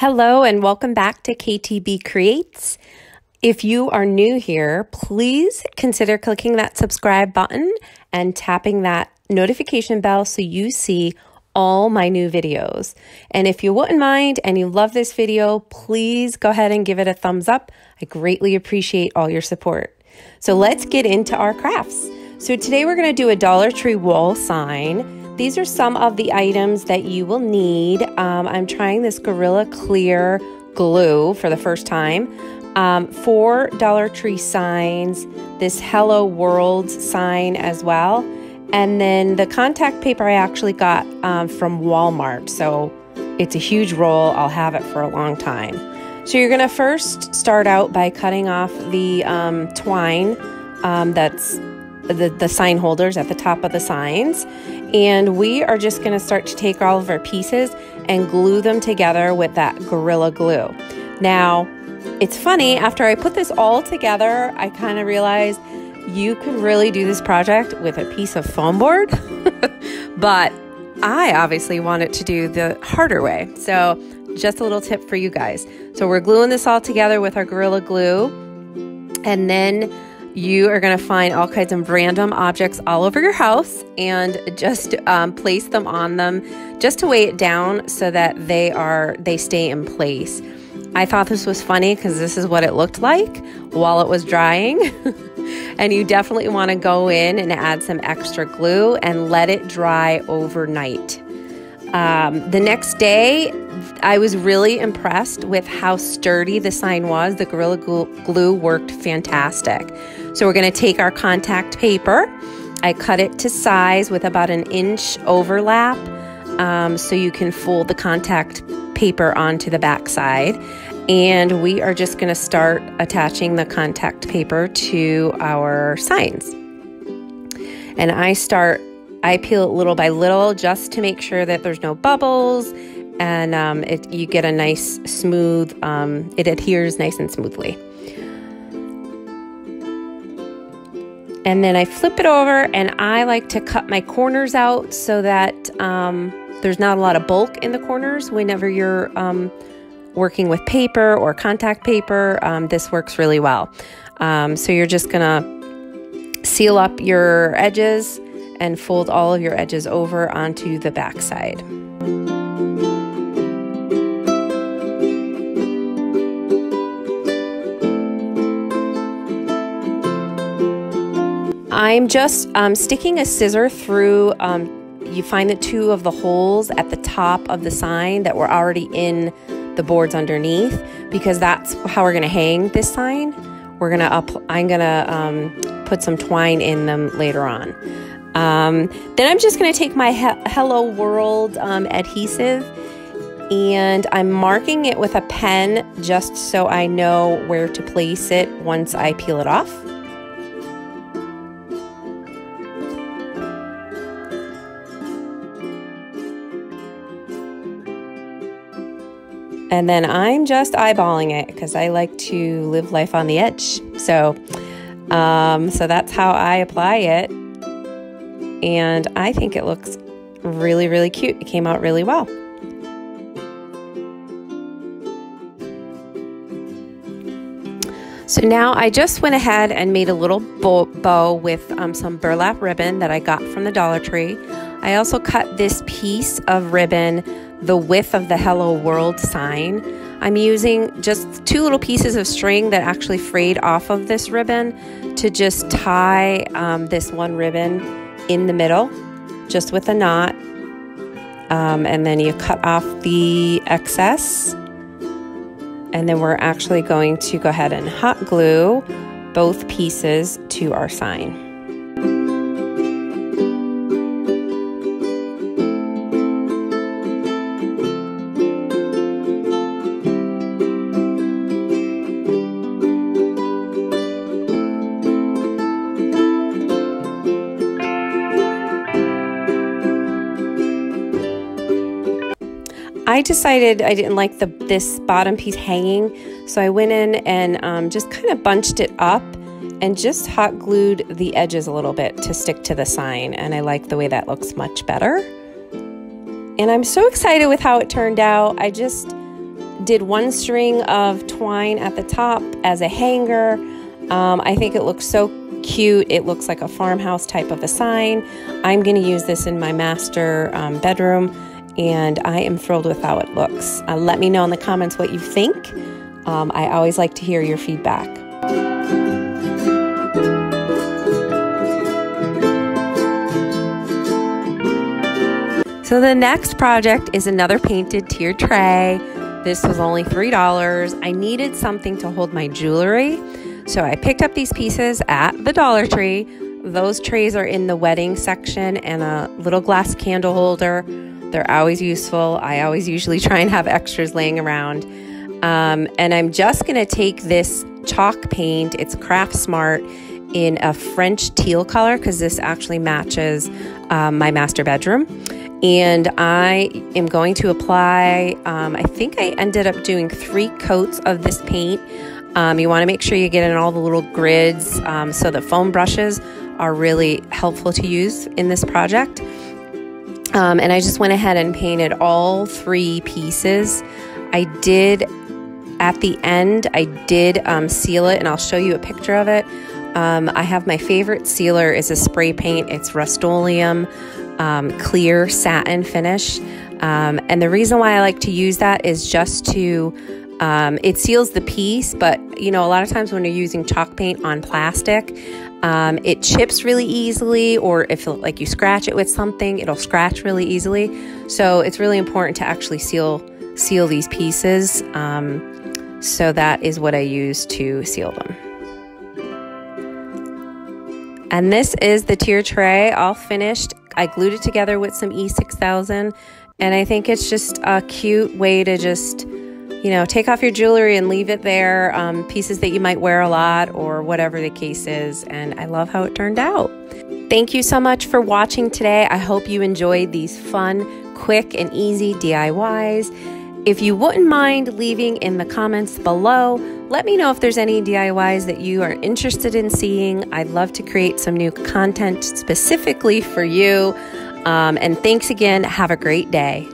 Hello and welcome back to KTB Creates. If you are new here, please consider clicking that subscribe button and tapping that notification bell so you see all my new videos. And if you wouldn't mind and you love this video, please go ahead and give it a thumbs up. I greatly appreciate all your support. So let's get into our crafts. So today we're going to do a Dollar Tree wall sign. These are some of the items that you will need. I'm trying this Gorilla Clear glue for the first time. 4 Dollar Tree signs, this Hello World sign as well. And then the contact paper I actually got from Walmart. So it's a huge roll. I'll have it for a long time. So you're gonna first start out by cutting off the twine that's the sign holders at the top of the signs. And we are just gonna start to take all of our pieces and glue them together with that Gorilla Glue. Now, it's funny, after I put this all together, I kind of realized you could really do this project with a piece of foam board, but I obviously wanted to do the harder way. So just a little tip for you guys. So we're gluing this all together with our Gorilla Glue, and then you are going to find all kinds of random objects all over your house and just place them on them just to weigh it down so that they stay in place. I thought this was funny because this is what it looked like while it was drying. And you definitely want to go in and add some extra glue and let it dry overnight. The next day, I was really impressed with how sturdy the sign was. The Gorilla Glue worked fantastic. So we're going to take our contact paper. I cut it to size with about an inch overlap so you can fold the contact paper onto the back side. And we are just going to start attaching the contact paper to our signs. And I peel it little by little just to make sure that there's no bubbles and you get a nice smooth, it adheres nice and smoothly. And then I flip it over and I like to cut my corners out so that there's not a lot of bulk in the corners whenever you're working with paper or contact paper. This works really well. So you're just gonna seal up your edges and fold all of your edges over onto the back side. I'm just sticking a scissor through, you find the 2 of the holes at the top of the sign that were already in the boards underneath, because that's how we're gonna hang this sign. I'm gonna put some twine in them later on. Then I'm just gonna take my Hello World adhesive and I'm marking it with a pen just so I know where to place it once I peel it off. And then I'm just eyeballing it because I like to live life on the edge. So that's how I apply it. And I think it looks really, really cute. It came out really well. So now I just went ahead and made a little bow with some burlap ribbon that I got from the Dollar Tree. I also cut this piece of ribbon the width of the Hello World sign. I'm using just 2 little pieces of string that actually frayed off of this ribbon to just tie this one ribbon in the middle, just with a knot. And then you cut off the excess. And then we're actually going to go ahead and hot glue both pieces to our sign. I decided I didn't like this bottom piece hanging, so I went in and just kind of bunched it up and just hot glued the edges a little bit to stick to the sign, and I like the way that looks much better. And I'm so excited with how it turned out. I just did one string of twine at the top as a hanger. I think it looks so cute. It looks like a farmhouse type of a sign. I'm going to use this in my master bedroom, and I am thrilled with how it looks. Let me know in the comments what you think. I always like to hear your feedback. So the next project is another painted tier tray. This was only $3. I needed something to hold my jewelry, so I picked up these pieces at the Dollar Tree. Those trays are in the wedding section, and a little glass candle holder. They're always useful. I always usually try and have extras laying around. And I'm just going to take this chalk paint. It's Craft Smart in a French teal color because this actually matches my master bedroom. And I am going to apply, I think I ended up doing 3 coats of this paint. You want to make sure you get in all the little grids, so the foam brushes are really helpful to use in this project. And I just went ahead and painted all 3 pieces. I did, at the end, I did seal it, and I'll show you a picture of it. I have my favorite sealer is a spray paint. It's Rust-Oleum clear satin finish. And the reason why I like to use that is just to, it seals the piece, but you know, a lot of times when you're using chalk paint on plastic, it chips really easily, or if like you scratch it with something, it'll scratch really easily. So it's really important to actually seal these pieces. So that is what I use to seal them. And this is the tier tray all finished. I glued it together with some E6000, and I think it's just a cute way to just, you know, take off your jewelry and leave it there, pieces that you might wear a lot or whatever the case is, and I love how it turned out. Thank you so much for watching today. I hope you enjoyed these fun, quick, and easy DIYs. If you wouldn't mind leaving in the comments below, let me know if there's any DIYs that you are interested in seeing. I'd love to create some new content specifically for you. And thanks again. Have a great day.